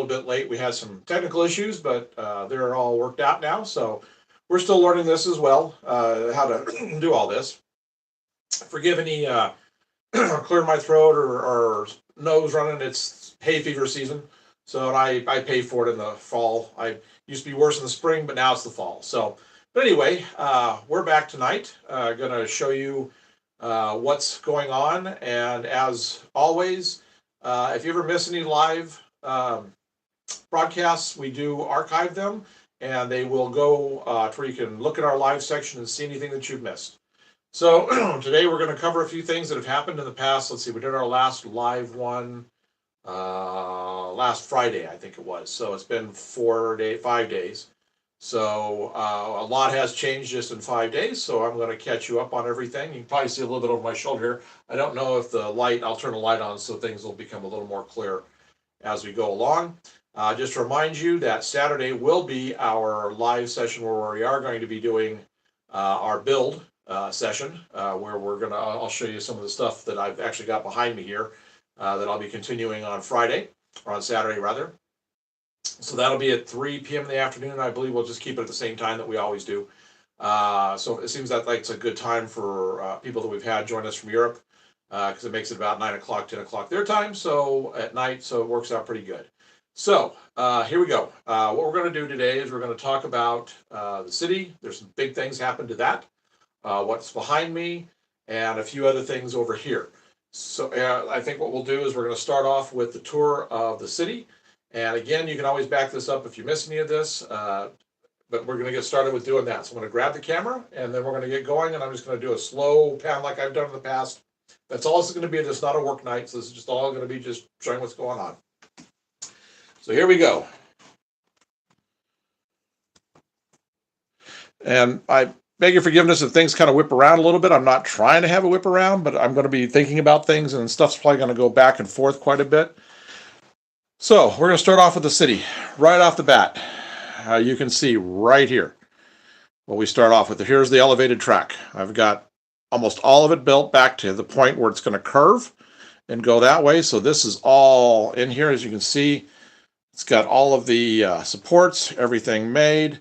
little bit late. We had some technical issues, but they're all worked out now. So we're still learning this as well, how to do all this. Forgive any clear my throat or nose running. It's hay fever season. So I pay for it in the fall. I used to be worse in the spring, but now it's the fall. So, but anyway, we're back tonight. Going to show you what's going on. And as always, if you ever miss any live broadcasts, we do archive them, and they will go to where you can look at our live section and see anything that you've missed. So today we're going to cover a few things that have happened in the past. Let's see, we did our last live one last Friday, I think it was. So it's been 5 days. So a lot has changed just in 5 days. So I'm going to catch you up on everything. You can probably see a little bit over my shoulder here. I don't know if the light, I'll turn the light on so things will become a little more clear as we go along. Just to remind you that Saturday will be our live session where we are going to be doing our build session, where I'll show you some of the stuff that I've actually got behind me here that I'll be continuing on Friday, or on Saturday rather. So that'll be at 3 p.m. in the afternoon. I believe we'll just keep it at the same time that we always do. So it seems that like it's a good time for people that we've had join us from Europe, because it makes it about 9 o'clock, 10 o'clock their time, so at night, so it works out pretty good. So here we go. What we're going to do today is we're going to talk about the city. There's some big things happen to that. What's behind me, and a few other things over here. So I think what we'll do is we're going to start off with the tour of the city. And again, you can always back this up if you miss any of this, but we're going to get started with doing that. So I'm going to grab the camera, and then we're going to get going, and I'm just going to do a slow pan like I've done in the past. That's all it's going to be. This is not a work night, so this is just all going to be just showing what's going on. So here we go. And I beg your forgiveness if things kind of whip around a little bit. I'm not trying to have a whip around, but I'm going to be thinking about things, and stuff's probably going to go back and forth quite a bit. So we're going to start off with the city right off the bat. You can see right here what we start off with. Here's the elevated track. I've got almost all of it built back to the point where it's going to curve and go that way. So this is all in here, as you can see. It's got all of the supports, everything made.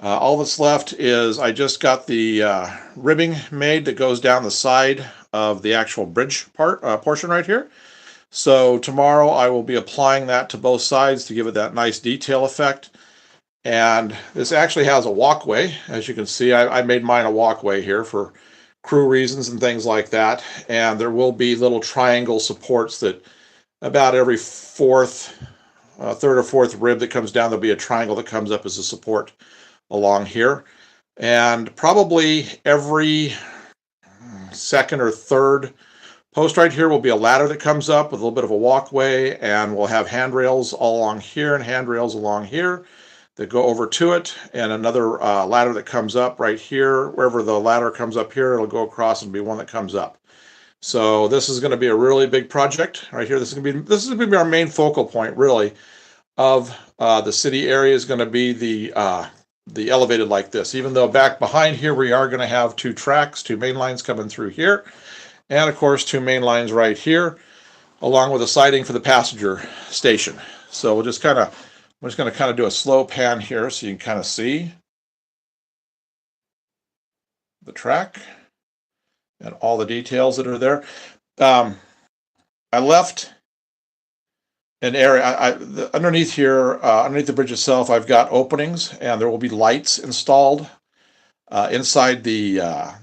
All that's left is I just got the ribbing made that goes down the side of the actual bridge portion right here. So tomorrow I will be applying that to both sides to give it that nice detail effect. And this actually has a walkway. As you can see, I made mine a walkway here for crew reasons and things like that. And there will be little triangle supports that about every third or fourth rib that comes down, there'll be a triangle that comes up as a support along here. And probably every second or third post right here will be a ladder that comes up with a little bit of a walkway, and we'll have handrails all along here and handrails along here that go over to it, and another ladder that comes up right here. Wherever the ladder comes up here, it'll go across and be one that comes up. So this is going to be a really big project right here. This is going to be our main focal point, really, of the city area. Is going to be the elevated like this. Even though back behind here we are going to have two main lines coming through here, and of course 2 main lines right here, along with a siding for the passenger station. So we're just going to do a slow pan here so you can kind of see the track and all the details that are there. I left an area underneath here, underneath the bridge itself. I've got openings, and there will be lights installed inside the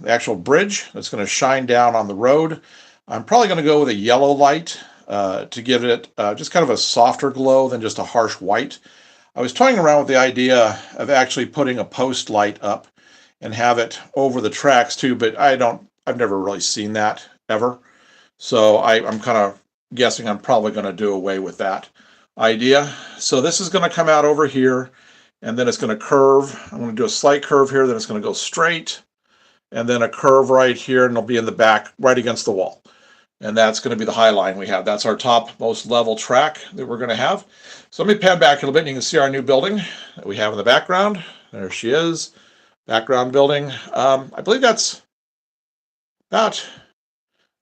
actual bridge that's going to shine down on the road. I'm probably going to go with a yellow light to give it just kind of a softer glow than just a harsh white. I was toying around with the idea of actually putting a post light up and have it over the tracks too, but I've never really seen that ever. So I'm kind of guessing I'm probably going to do away with that idea. So this is going to come out over here, and then it's going to curve. I'm going to do a slight curve here, then it's going to go straight, and then a curve right here, and it'll be in the back right against the wall. And that's going to be the high line we have. That's our top most level track that we're going to have. So let me pan back a little bit, and you can see our new building that we have in the background. There she is, background building. I believe that's about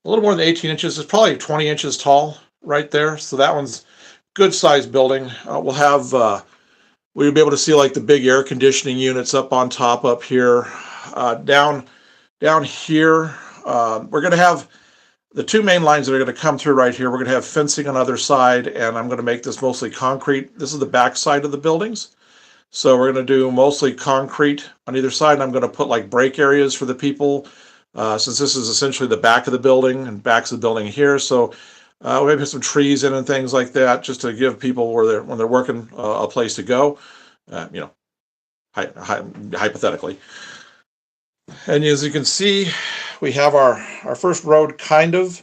a little more than 18 inches. It's probably 20 inches tall right there. So that one's good sized building. We'll be able to see like the big air conditioning units up on top up here. Down here, we're going to have the two main lines that are going to come through right here. We're going to have fencing on the other side, and I'm going to make this mostly concrete. This is the back side of the buildings. So we're going to do mostly concrete on either side, and I'm going to put like break areas for the people, since this is essentially the back of the building and backs of the building here. So we maybe put some trees in and things like that, just to give people when they're working a place to go, hypothetically. And as you can see, we have our first road kind of,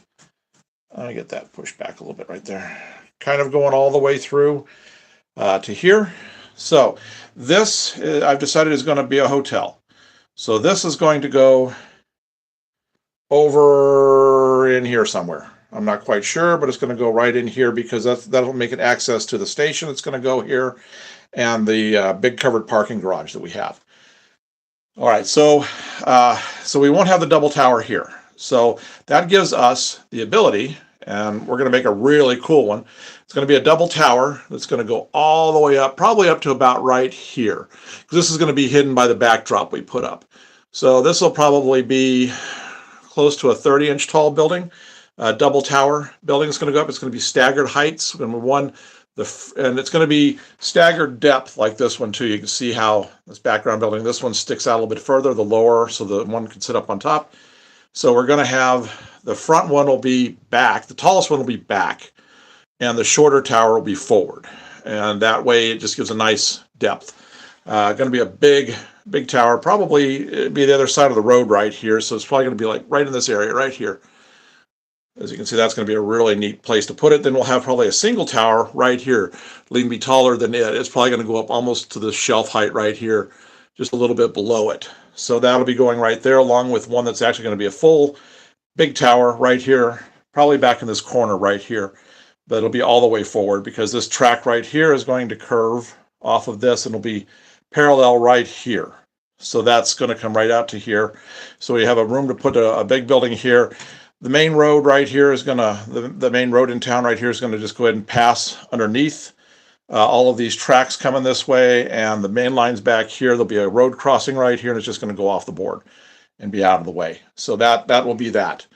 let me get that pushed back a little bit right there, kind of going all the way through to here. So this, I've decided, is going to be a hotel. So this is going to go over in here somewhere. I'm not quite sure, but it's going to go right in here because that'll make it access to the station. It's going to go here, and the big covered parking garage that we have. All right, so we won't have the double tower here. So that gives us the ability, and we're going to make a really cool one. It's going to be a double tower that's going to go all the way up, probably up to about right here, because this is going to be hidden by the backdrop we put up. So this will probably be close to a 30-inch tall building. Double tower building is going to go up. It's going to be staggered heights. And it's going to be staggered depth like this one too. You can see how this background building, this one sticks out a little bit further, the lower, so the one can sit up on top. So we're going to have, the front one will be back, the tallest one will be back, and the shorter tower will be forward. And that way it just gives a nice depth. Going to be a big tower, probably be the other side of the road right here. So it's probably going to be like right in this area right here. As you can see, that's going to be a really neat place to put it. Then we'll have probably a single tower right here. It'll even be taller than it. It's probably going to go up almost to the shelf height right here, just a little bit below it. So that'll be going right there, along with one that's actually going to be a full big tower right here, probably back in this corner right here. But it'll be all the way forward because this track right here is going to curve off of this, and it'll be parallel right here. So that's going to come right out to here. So we have a room to put a big building here. The main road right here is going to, the main road in town right here is going to just go ahead and pass underneath all of these tracks coming this way, and the main line's back here. There'll be a road crossing right here, and it's just going to go off the board and be out of the way. So that will be that.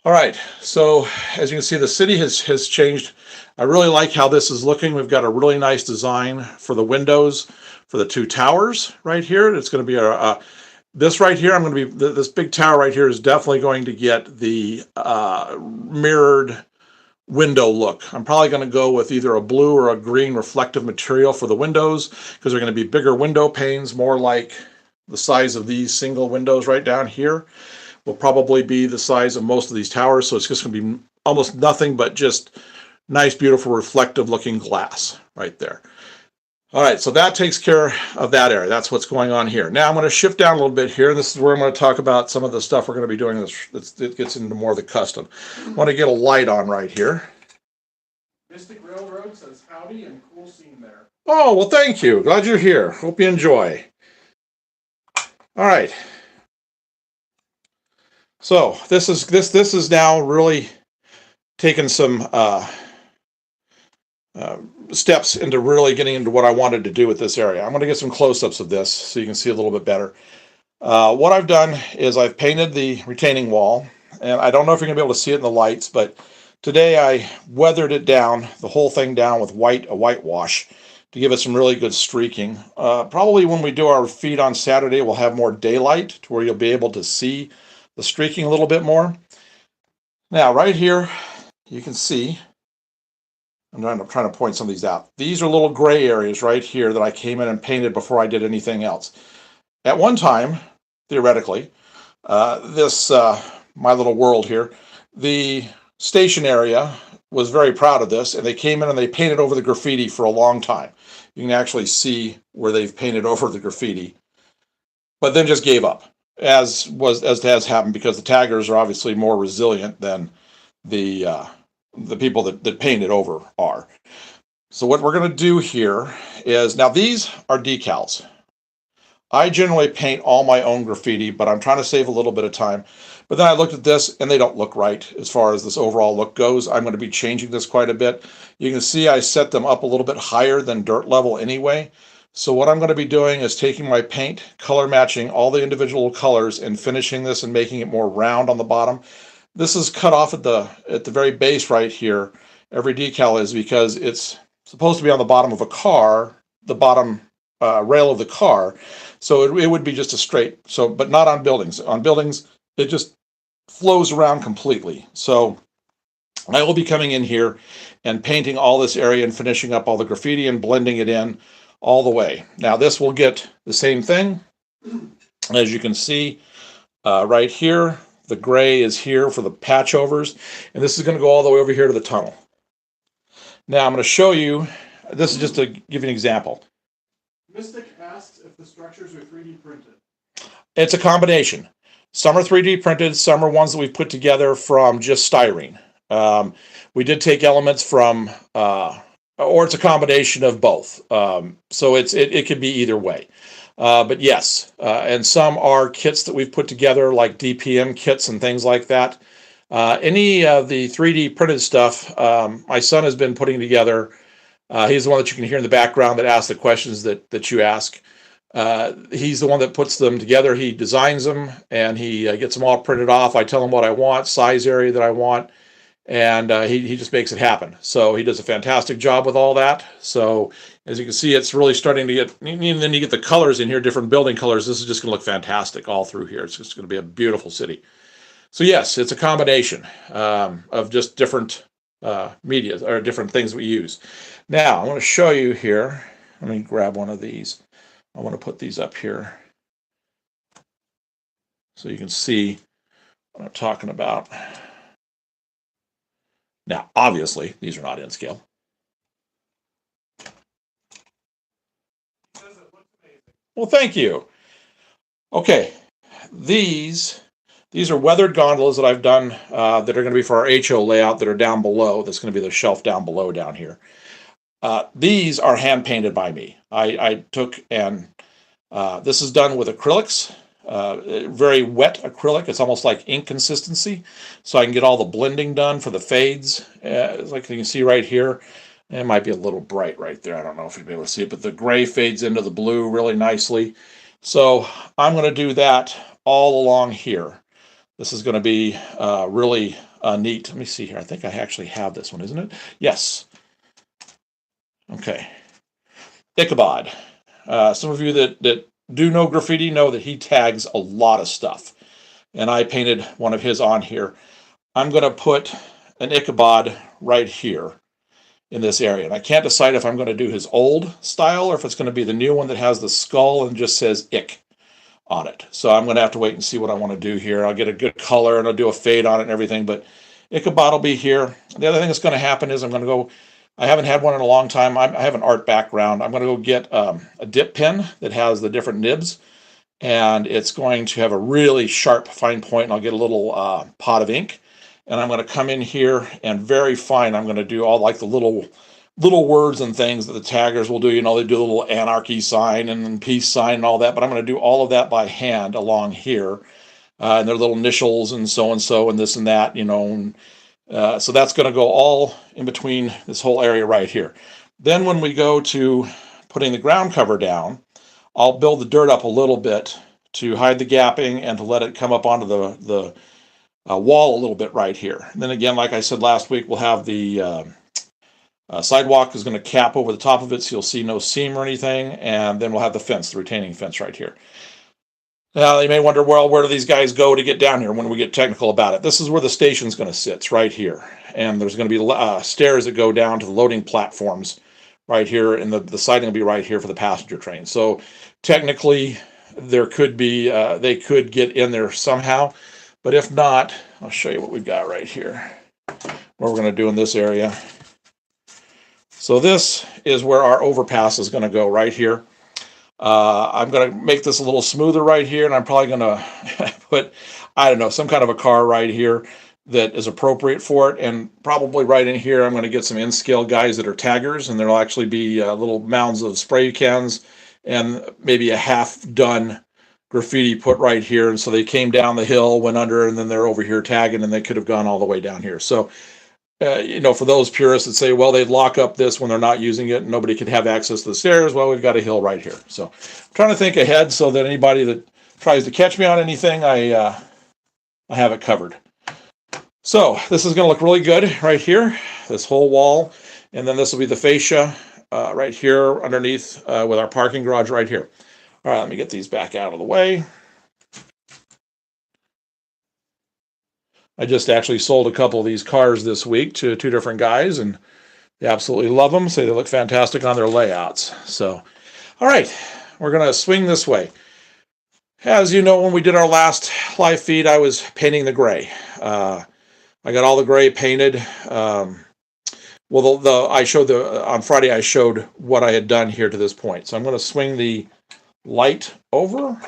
All right, so as you can see, the city has changed. I really like how this is looking. We've got a really nice design for the windows for the two towers right here. It's going to be this right here, this big tower right here is definitely going to get the mirrored window look. I'm probably going to go with either a blue or a green reflective material for the windows, because they're going to be bigger window panes, more like the size of these single windows right down here. Will probably be the size of most of these towers, so it's just going to be almost nothing but just nice, beautiful, reflective looking glass right there. All right, so that takes care of that area. That's what's going on here. Now I'm going to shift down a little bit here. This is where I'm going to talk about some of the stuff we're going to be doing. It gets into more of the custom. I want to get a light on right here. Mystic Railroad says howdy and cool scene there. Oh, well, thank you. Glad you're here. Hope you enjoy. All right. So this is now really taking some steps into really getting into what I wanted to do with this area. I'm going to get some close-ups of this so you can see a little bit better. What I've done is I've painted the retaining wall, and I don't know if you're going to be able to see it in the lights, but today I weathered it down, the whole thing down with a whitewash to give it some really good streaking. Probably when we do our feed on Saturday, we'll have more daylight to where you'll be able to see the streaking a little bit more. Now, right here, you can see, I'm trying to point some of these out. These are little gray areas right here that I came in and painted before I did anything else. At one time, theoretically, my little world here, the station area was very proud of this, and they came in and they painted over the graffiti for a long time. You can actually see where they've painted over the graffiti, but then just gave up, as has happened, because the taggers are obviously more resilient than the people that paint it over are. So what we're going to do here is, now these are decals. I generally paint all my own graffiti, but I'm trying to save a little bit of time. But then I looked at this and they don't look right as far as this overall look goes. I'm going to be changing this quite a bit. You can see I set them up a little bit higher than dirt level anyway. So what I'm going to be doing is taking my paint, color matching all the individual colors and finishing this and making it more round on the bottom. This is cut off at the very base right here. Every decal is, because it's supposed to be on the bottom of a car, the bottom rail of the car. So it would be just a straight, so, but not on buildings. On buildings, it just flows around completely. So I will be coming in here and painting all this area and finishing up all the graffiti and blending it in all the way. Now this will get the same thing. As you can see right here, the gray is here for the patch overs, and this is going to go all the way over here to the tunnel. Now I'm going to show you, this is just to give you an example. Mystic asks if the structures are 3D printed. It's a combination. Some are 3D printed, some are ones that we've put together from just styrene. We did take elements from, or it's a combination of both. So it could be either way. But yes, and some are kits that we've put together, like DPM kits and things like that. Any of the 3D printed stuff, my son has been putting together. He's the one that you can hear in the background that asks the questions that you ask. He's the one that puts them together. He designs them and he gets them all printed off. I tell him what I want, size area that I want, and he just makes it happen. So he does a fantastic job with all that. So as you can see, it's really starting to get, and then you get the colors in here, different building colors. This is just going to look fantastic all through here. It's just going to be a beautiful city. So yes, it's a combination of just different media or different things we use. Now I want to show you here. Let me grab one of these. I want to put these up here so you can see what I'm talking about. Now, obviously, these are not in scale. Well, thank you. Okay, these are weathered gondolas that I've done that are going to be for our HO layout that are down below. That's going to be the shelf down below down here. These are hand painted by me. I took and this is done with acrylics, very wet acrylic. It's almost like ink consistency, so I can get all the blending done for the fades. Like you can see right here, it might be a little bright right there. I don't know if you'll be able to see it, but the gray fades into the blue really nicely. So I'm going to do that all along here. This is going to be really neat. Let me see here. I think I actually have this one, isn't it? Yes. Okay. Ichabod. Some of you that do know graffiti know that he tags a lot of stuff. And I painted one of his on here. I'm going to put an Ichabod right here in this area. And I can't decide if I'm going to do his old style or if it's going to be the new one that has the skull and just says Ick on it. So I'm going to have to wait and see what I want to do here. I'll get a good color and I'll do a fade on it and everything. But Ichabod will be here. The other thing that's going to happen is I'm going to go, I haven't had one in a long time. I have an art background. I'm going to go get a dip pen that has the different nibs. And it's going to have a really sharp fine point. And I'll get a little pot of ink. And I'm going to come in here and very fine, I'm going to do all like the little words and things that the taggers will do. You know, they do a little anarchy sign and peace sign and all that. But I'm going to do all of that by hand along here. And their little initials and so and this and that, you know. And, so that's going to go all in between this whole area right here. Then when we go to putting the ground cover down, I'll build the dirt up a little bit to hide the gapping and to let it come up onto the wall a little bit right here. And then again, like I said last week, we'll have the sidewalk is going to cap over the top of it, so you'll see no seam or anything. And then we'll have the fence, the retaining fence right here. Now, you may wonder, well, where do these guys go to get down here when we get technical about it? This is where the station's going to sit, it's right here. And there's going to be stairs that go down to the loading platforms right here, and the siding will be right here for the passenger train. So technically, there could be, they could get in there somehow. But if not, I'll show you what we've got right here, what we're going to do in this area. So this is where our overpass is going to go right here. I'm going to make this a little smoother right here, and I'm probably going to put, I don't know, some kind of a car right here that is appropriate for it. And probably right in here, I'm going to get some in-scale guys that are taggers, and there'll actually be little mounds of spray cans and maybe a half done graffiti put right here. And so they came down the hill, went under, and then they're over here tagging, and they could have gone all the way down here. So, for those purists that say, well, they'd lock up this when they're not using it and nobody could have access to the stairs. Well, we've got a hill right here. So I'm trying to think ahead so that anybody that tries to catch me on anything, I have it covered. So this is going to look really good right here, this whole wall. And then this will be the fascia right here underneath with our parking garage right here. All right, let me get these back out of the way. I just actually sold a couple of these cars this week to two different guys, and they absolutely love them. Say they look fantastic on their layouts. So, all right, we're going to swing this way. As you know, when we did our last live feed, I was painting the gray. I got all the gray painted. On Friday, I showed what I had done here to this point. So I'm going to swing the light over.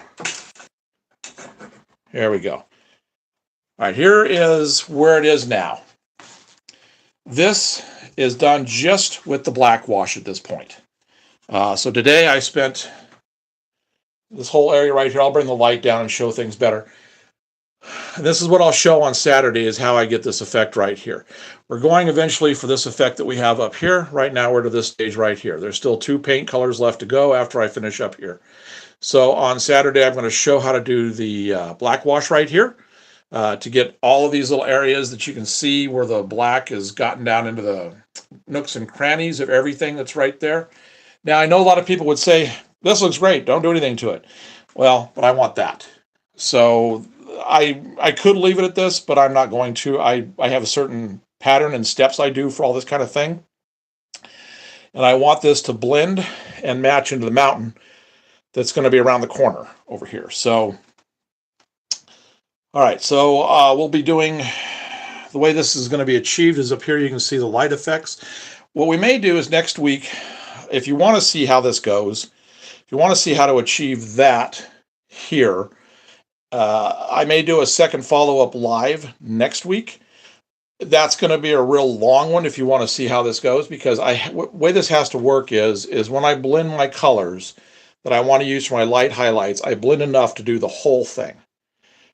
There we go. All right, here is where it is now. This is done just with the black wash at this point. So today I spent this whole area right here. I'll bring the light down and show things better. And this is what I'll show on Saturday is how I get this effect right here. We're going eventually for this effect that we have up here. Right now we're to this stage right here. There's still 2 paint colors left to go after I finish up here. So on Saturday I'm going to show how to do the black wash right here. To get all of these little areas that you can see where the black has gotten down into the nooks and crannies of everything that's right there. Now, I know a lot of people would say, this looks great, don't do anything to it. Well, but I want that. So I could leave it at this, but I'm not going to. I have a certain pattern and steps I do for all this kind of thing. And I want this to blend and match into the mountain that's going to be around the corner over here. So all right, so we'll be doing, the way this is going to be achieved is up here you can see the light effects. What we may do is next week, if you want to see how this goes, if you want to see how to achieve that here, I may do a second follow-up live next week. That's going to be a real long one if you want to see how this goes, because the way this has to work is when I blend my colors that I want to use for my light highlights, I blend enough to do the whole thing.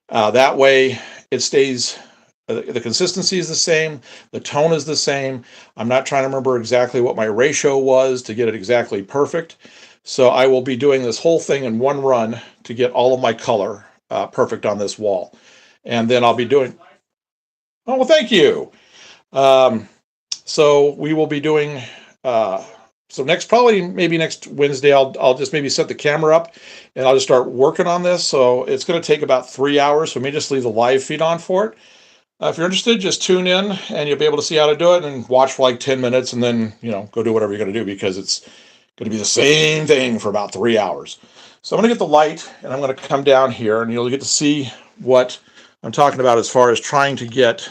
That way it stays, the consistency is the same, the tone is the same. I'm not trying to remember exactly what my ratio was to get it exactly perfect. So I will be doing this whole thing in one run to get all of my color perfect on this wall. And then I'll be doing, oh, well, thank you. So we will be doing, so maybe next Wednesday, I'll just maybe set the camera up and I'll just start working on this. So it's going to take about 3 hours. So maybe just leave the live feed on for it. If you're interested, just tune in and you'll be able to see how to do it and watch for like 10 minutes and then, go do whatever you're going to do, because it's going to be the same thing for about 3 hours. So I'm going to get the light and I'm going to come down here and you'll get to see what I'm talking about as far as trying to get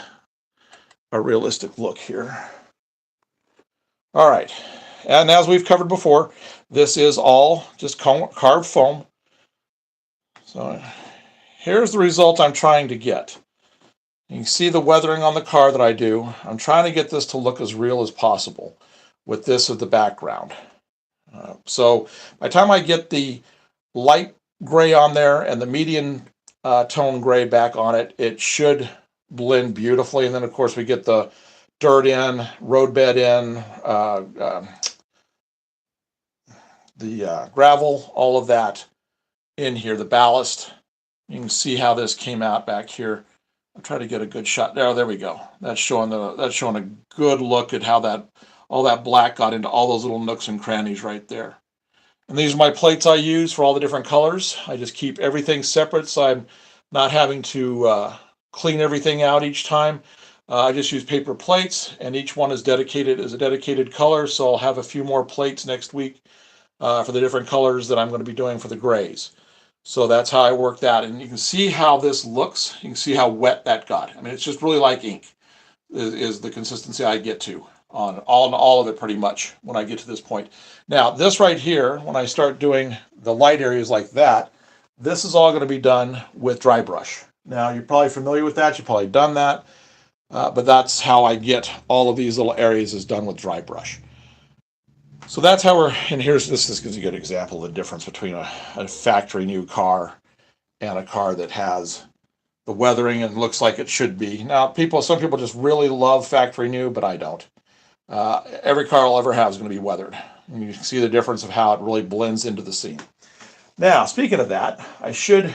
a realistic look here. All right. And as we've covered before, this is all just carved foam. So here's the result I'm trying to get. You can see the weathering on the car that I do. I'm trying to get this to look as real as possible with this as the background. So by the time I get the light gray on there and the medium tone gray back on it, it should blend beautifully. And then, of course, we get the dirt in, roadbed in, the gravel, all of that in here, the ballast. You can see how this came out back here. I'll try to get a good shot. There we go. That's showing a good look at how all that black got into all those little nooks and crannies right there. And these are my plates I use for all the different colors. I just keep everything separate, so I'm not having to clean everything out each time. I just use paper plates, and each one is dedicated as a dedicated color. So I'll have a few more plates next week for the different colors that I'm going to be doing for the grays. So that's how I work that. And you can see how this looks. You can see how wet that got. I mean, it's just really like ink is the consistency I get to on all of it pretty much when I get to this point. Now, this right here, when I start doing the light areas like that, this is all going to be done with dry brush. Now, you're probably familiar with that. You've probably done that. But that's how I get all of these little areas is done with dry brush. So that's how and this gives you a good example of the difference between a factory new car and a car that has the weathering and looks like it should be. Now, some people just really love factory new, but I don't. Every car I'll ever have is going to be weathered. And you can see the difference of how it really blends into the scene. Now, speaking of that, I should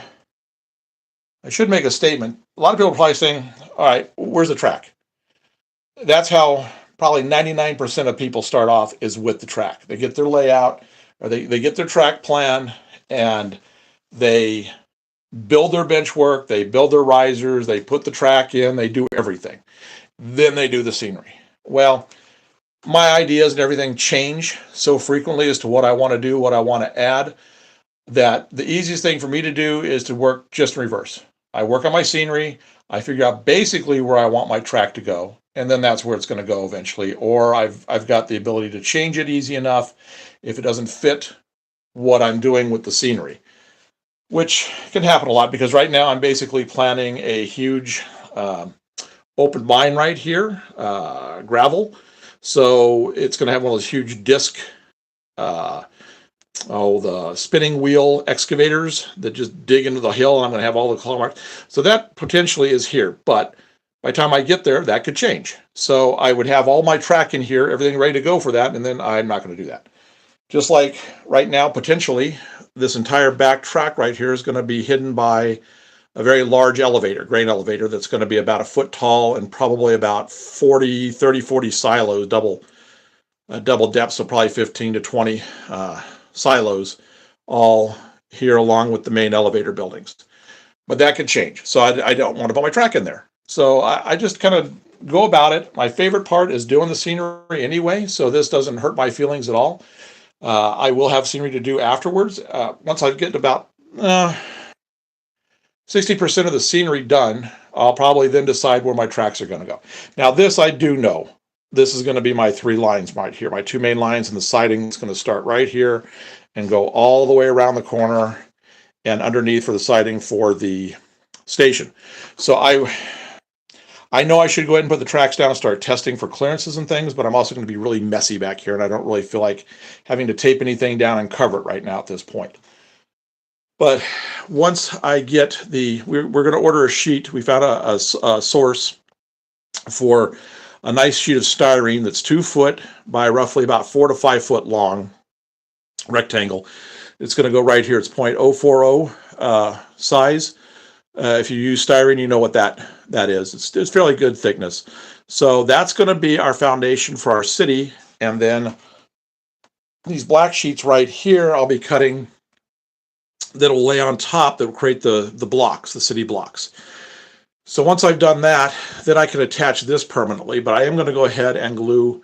make a statement. A lot of people are probably saying, all right, where's the track? That's how probably 99% of people start off, is with the track. They get their layout, or they get their track plan, and they build their bench work, they build their risers, they put the track in, they do everything. Then they do the scenery. Well, my ideas and everything change so frequently as to what I want to do, what I want to add, that the easiest thing for me to do is to work just in reverse. I work on my scenery, I figure out basically where I want my track to go, and then that's where it's going to go eventually. Or I've got the ability to change it easy enough if it doesn't fit what I'm doing with the scenery, which can happen a lot, because right now I'm basically planning a huge open mine right here, gravel. So it's going to have one of those huge disc, the spinning wheel excavators that just dig into the hill. And I'm going to have all the color marks. So that potentially is here, but by the time I get there, that could change. So I would have all my track in here, everything ready to go for that, and then I'm not going to do that. Just like right now, potentially, this entire back track right here is going to be hidden by a very large elevator, grain elevator, that's going to be about a foot tall and probably about 40 silos, double depth, so probably 15 to 20 silos, all here along with the main elevator buildings. But that could change. So I don't want to put my track in there. So I just kind of go about it. My favorite part is doing the scenery anyway, so this doesn't hurt my feelings at all. I will have scenery to do afterwards. Once I get about 60% of the scenery done, I'll probably then decide where my tracks are going to go. Now, this I do know. This is going to be my 3 lines right here. My 2 main lines, and the siding is going to start right here and go all the way around the corner and underneath for the siding for the station. So I know I should go ahead and put the tracks down and start testing for clearances and things, but I'm also going to be really messy back here, and I don't really feel like having to tape anything down and cover it right now at this point. But once I get we're going to order a sheet. We found a source for a nice sheet of styrene that's 2 foot by roughly about 4 to 5 foot long rectangle. It's going to go right here. It's 0.040 size. If you use styrene, you know what that is. It's fairly good thickness. So that's going to be our foundation for our city. And then these black sheets right here, I'll be cutting, that'll lay on top, that will create the blocks, the city blocks. So once I've done that, then I can attach this permanently, but I am going to go ahead and glue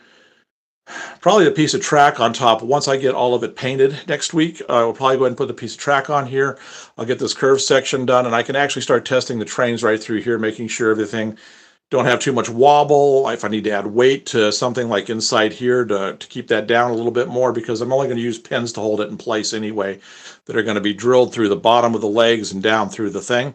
probably a piece of track on top. Once I get all of it painted next week, I will probably go ahead and put the piece of track on here. I'll get this curved section done, and I can actually start testing the trains right through here, making sure everything don't have too much wobble. If I need to add weight to something like inside here to keep that down a little bit more, because I'm only going to use pins to hold it in place anyway, that are going to be drilled through the bottom of the legs and down through the thing,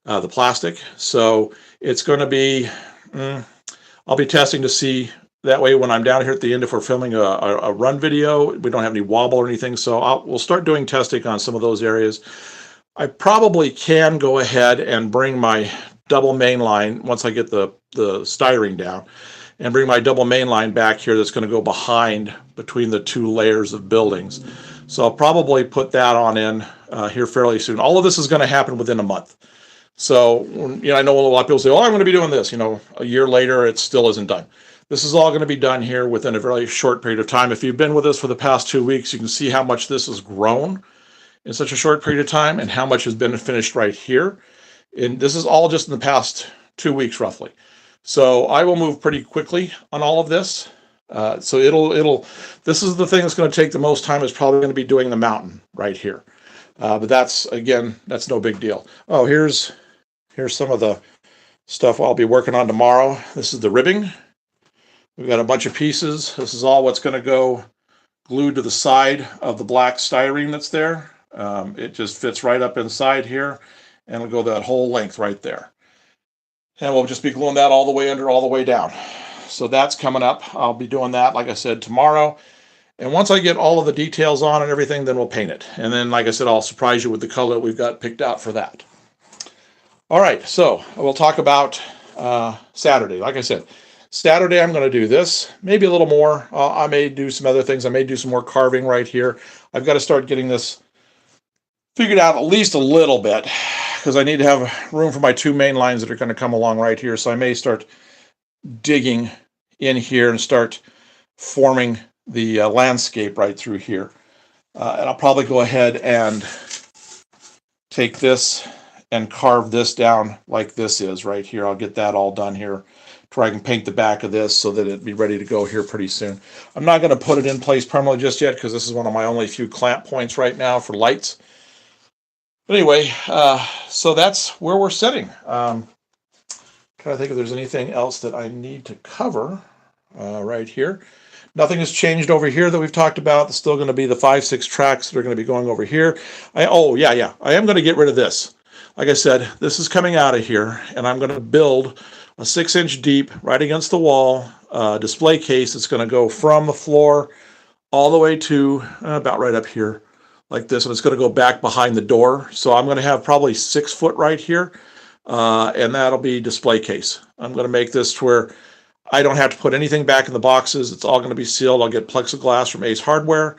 the plastic. So it's going to be, I'll be testing to see. That way, when I'm down here at the end, if we're filming a run video, we don't have any wobble or anything. So we'll start doing testing on some of those areas. I probably can go ahead and bring my double main line, once I get the styrene down, and bring my double main line back here that's going to go between the 2 layers of buildings. So I'll probably put that on in here fairly soon. All of this is going to happen within a month. So, I know a lot of people say, oh, I'm going to be doing this. A year later, it still isn't done. This is all going to be done here within a very short period of time. If you've been with us for the past 2 weeks, you can see how much this has grown in such a short period of time and how much has been finished right here. And this is all just in the past 2 weeks, roughly. So I will move pretty quickly on all of this. So this is the thing that's going to take the most time, is probably going to be doing the mountain right here. But that's no big deal. Oh, here's some of the stuff I'll be working on tomorrow. This is the ribbing. We've got a bunch of pieces. This is all what's going to go glued to the side of the black styrene that's there. It just fits right up inside here, and it'll go that whole length right there. And we'll just be gluing that all the way under, all the way down. So that's coming up. I'll be doing that, like I said, tomorrow. And once I get all of the details on and everything, then we'll paint it. And then, like I said, I'll surprise you with the color that we've got picked out for that. All right, so we'll talk about Saturday. Like I said, Saturday I'm going to do this, maybe a little more. I may do some other things. I may do some more carving right here. I've got to start getting this figured out at least a little bit, because I need to have room for my two main lines that are going to come along right here. So I may start digging in here and start forming the landscape right through here. And I'll probably go ahead and take this and carve this down like this is right here. I'll get that all done here to where I can paint the back of this so that it'd be ready to go here pretty soon. I'm not going to put it in place permanently just yet, because this is one of my only few clamp points right now for lights. But anyway, so that's where we're sitting. Trying to think if there's anything else that I need to cover right here. Nothing has changed over here that we've talked about. There's still going to be the 5-6 tracks that are going to be going over here. I am going to get rid of this. Like I said, this is coming out of here, and I'm going to build a 6-inch deep right against the wall display case that's going to go from the floor all the way to about right up here like this, and it's going to go back behind the door. So I'm going to have probably 6 foot right here, and that'll be display case. I'm going to make this to where I don't have to put anything back in the boxes. It's all going to be sealed. I'll get plexiglass from Ace Hardware,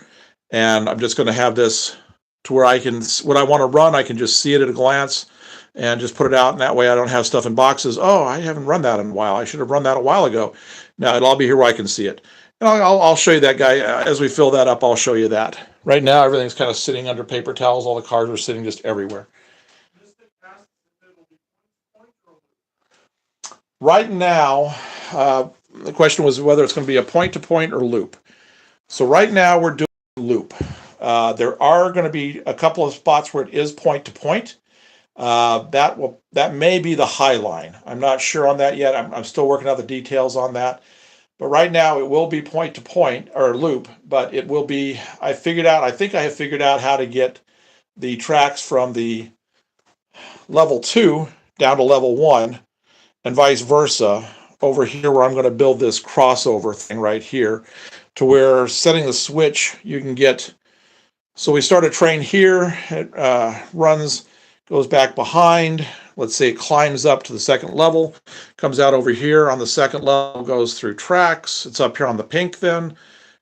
and I'm just going to have this to where I can, when I want to run, I can just see it at a glance and just put it out. And that way I don't have stuff in boxes. Oh, I haven't run that in a while. I should have run that a while ago. Now it'll all be here where I can see it. And I'll show you that, guy. As we fill that up, I'll show you that. Right now, everything's kind of sitting under paper towels. All the cars are sitting just everywhere. Right now, the question was whether it's going to be a point-to-point or loop. So right now we're doing loop. There are going to be a couple of spots where it is point-to-point. That may be the high line. I'm not sure on that yet. I'm still working out the details on that. But right now it will be point-to-point or loop, but it will be, I think I have figured out how to get the tracks from the level 2 down to level 1 and vice versa over here, where I'm going to build this crossover thing right here, to where setting the switch, you can get, so we start a train here, it runs, goes back behind, let's say it climbs up to the second level, comes out over here on the second level, goes through tracks, it's up here on the pink then,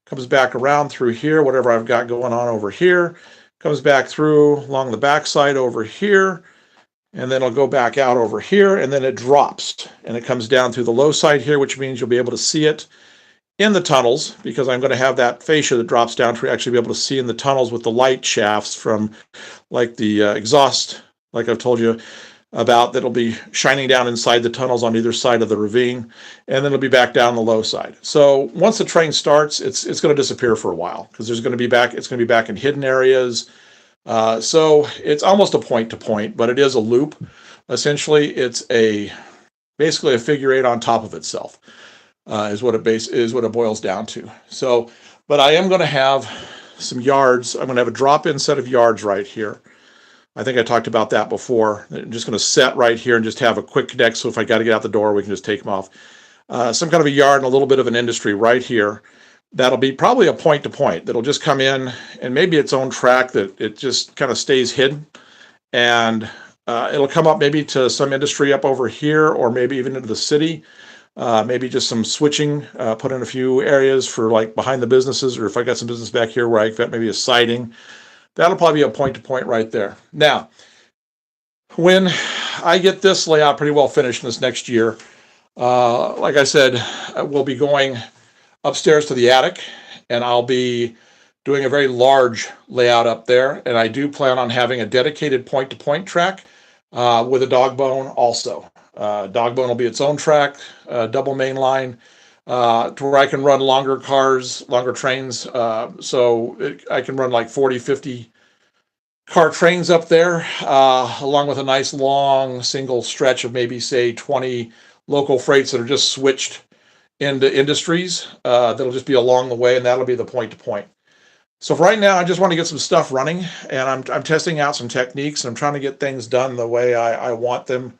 comes back around through here, whatever I've got going on over here, comes back through along the backside over here, and then it'll go back out over here, and then it drops, and it comes down through the low side here, which means you'll be able to see it in the tunnels, because I'm going to have that fascia that drops down to actually be able to see in the tunnels with the light shafts from like the exhaust, like I've told you about, that'll be shining down inside the tunnels on either side of the ravine, and then it'll be back down the low side. So once the train starts, it's going to disappear for a while, because it's going to be back in hidden areas. So it's almost a point-to-point, but it is a loop. Essentially, it's basically a figure eight on top of itself, is what it boils down to. So, but I am going to have some yards. I'm going to have a drop-in set of yards right here. I think I talked about that before. I'm just going to set right here and just have a quick connect, so if I got to get out the door, we can just take them off. Some kind of a yard and a little bit of an industry right here. That'll be probably a point-to-point that'll just come in, and maybe its own track that it just kind of stays hidden, and it'll come up maybe to some industry up over here, or maybe even into the city. Maybe just some switching, put in a few areas for like behind the businesses, or if I got some business back here where I got maybe a siding. That'll probably be a point-to-point right there. Now, when I get this layout pretty well finished in this next year, like I said, we'll be going upstairs to the attic, and I'll be doing a very large layout up there, and I do plan on having a dedicated point-to-point track with a dog bone also. Dog bone will be its own track, double main line, to where I can run longer cars, longer trains, I can run like 40, 50 car trains up there, along with a nice long single stretch of maybe, say, 20 local freights that are just switched into industries. That'll just be along the way, and that'll be the point-to-point. So for right now, I just want to get some stuff running, and I'm testing out some techniques, and I'm trying to get things done the way I want them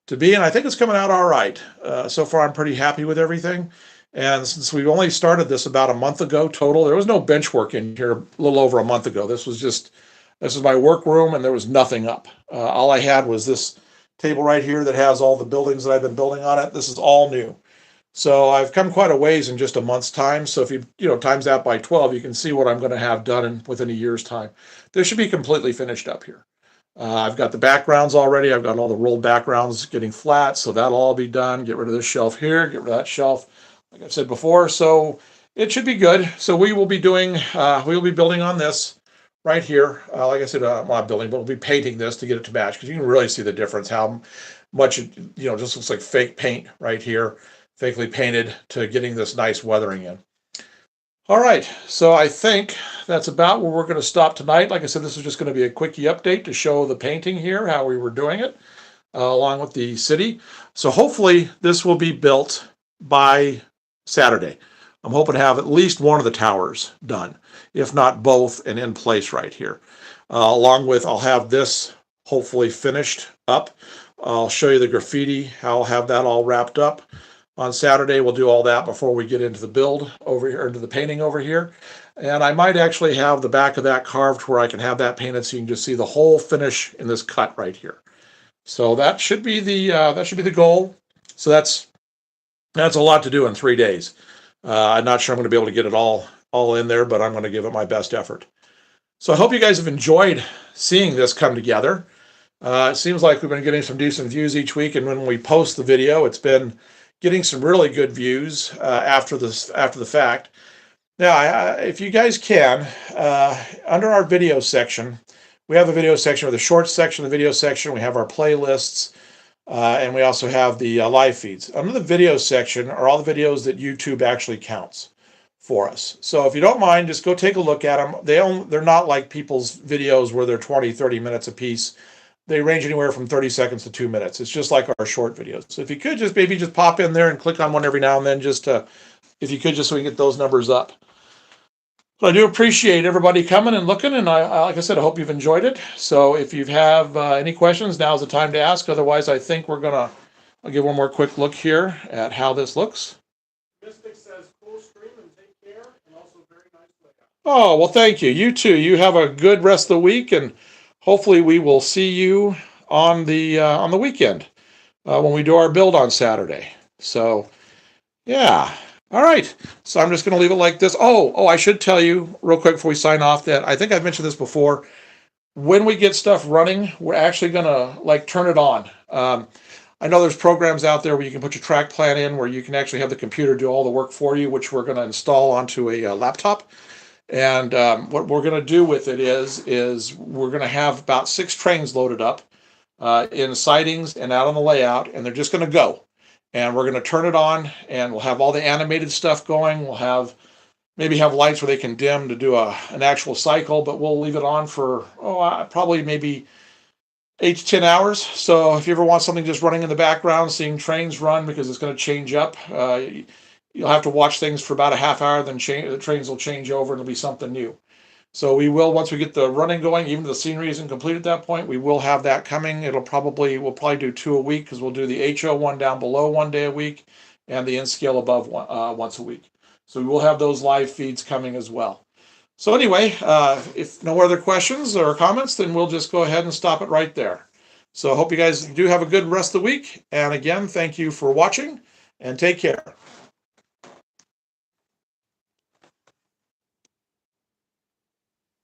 to be, and I think it's coming out all right. So far, I'm pretty happy with everything, And since we've only started this about a month ago total, there was no bench work in here a little over a month ago. This is my workroom, and there was nothing up. All I had was this table right here that has all the buildings that I've been building on it. This is all new. So I've come quite a ways in just a month's time. So if you times that by 12, you can see what I'm going to have done within a year's time. This should be completely finished up here. I've got the backgrounds already. I've got all the rolled backgrounds getting flat, so that'll all be done. Get rid of this shelf here, get rid of that shelf, like I've said before. So it should be good. So we will be building on this right here. Like I said, not building, but we'll be painting this to get it to match, because you can really see the difference, how much it, just looks like fake paint right here, fakely painted, to getting this nice weathering in. All right, so I think that's about where we're going to stop tonight. Like I said, this is just going to be a quickie update to show the painting here, how we were doing it, along with the city. So hopefully this will be built by Saturday. I'm hoping to have at least one of the towers done, if not both, and in place right here. Along with, I'll have this hopefully finished up. I'll show you the graffiti, how I'll have that all wrapped up. On Saturday, we'll do all that before we get into the build over here, into the painting over here. And I might actually have the back of that carved where I can have that painted so you can just see the whole finish in this cut right here. So that should be the goal. So that's a lot to do in 3 days. I'm not sure I'm going to be able to get it all in there, but I'm going to give it my best effort. So I hope you guys have enjoyed seeing this come together. It seems like we've been getting some decent views each week, and when we post the video, it's been getting some really good views after the fact. Now, if you guys can, under our video section, we have a video section, or the short section of the video section. We have our playlists, and we also have the live feeds. Under the video section are all the videos that YouTube actually counts for us. So if you don't mind, just go take a look at them. They're not like people's videos where they're 20, 30 minutes a piece. They range anywhere from 30 seconds to 2 minutes. It's just like our short videos. So if you could just maybe just pop in there and click on one every now and then, if you could, just so we can get those numbers up. So I do appreciate everybody coming and looking, and like I said, I hope you've enjoyed it. So if you have any questions, now's the time to ask. Otherwise, I think I'll give one more quick look here at how this looks. Mystic says, cool stream and take care, and also very nice layout. Oh, well, thank you. You too. You have a good rest of the week, and hopefully we will see you on the weekend when we do our build on Saturday. So, yeah. All right. So I'm just going to leave it like this. Oh, I should tell you real quick before we sign off that I think I've mentioned this before. When we get stuff running, we're actually going to turn it on. I know there's programs out there where you can put your track plan in, where you can actually have the computer do all the work for you, which we're going to install onto a laptop. And what we're going to do with it is we're going to have about 6 trains loaded up in sidings and out on the layout, and they're just going to go. And we're going to turn it on, and we'll have all the animated stuff going. We'll maybe have lights where they can dim to do an actual cycle, but we'll leave it on for probably maybe 8 to 10 hours. So if you ever want something just running in the background, seeing trains run, because it's going to change up, you'll have to watch things for about a half hour, then the trains will change over and it'll be something new. So we will, once we get the running going, even if the scenery isn't complete at that point, we will have that coming. We'll probably do 2 a week, because we'll do the HO one down below 1 day a week and the N-scale above once a week. So we will have those live feeds coming as well. So anyway, if no other questions or comments, then we'll just go ahead and stop it right there. So I hope you guys do have a good rest of the week. And again, thank you for watching, and take care.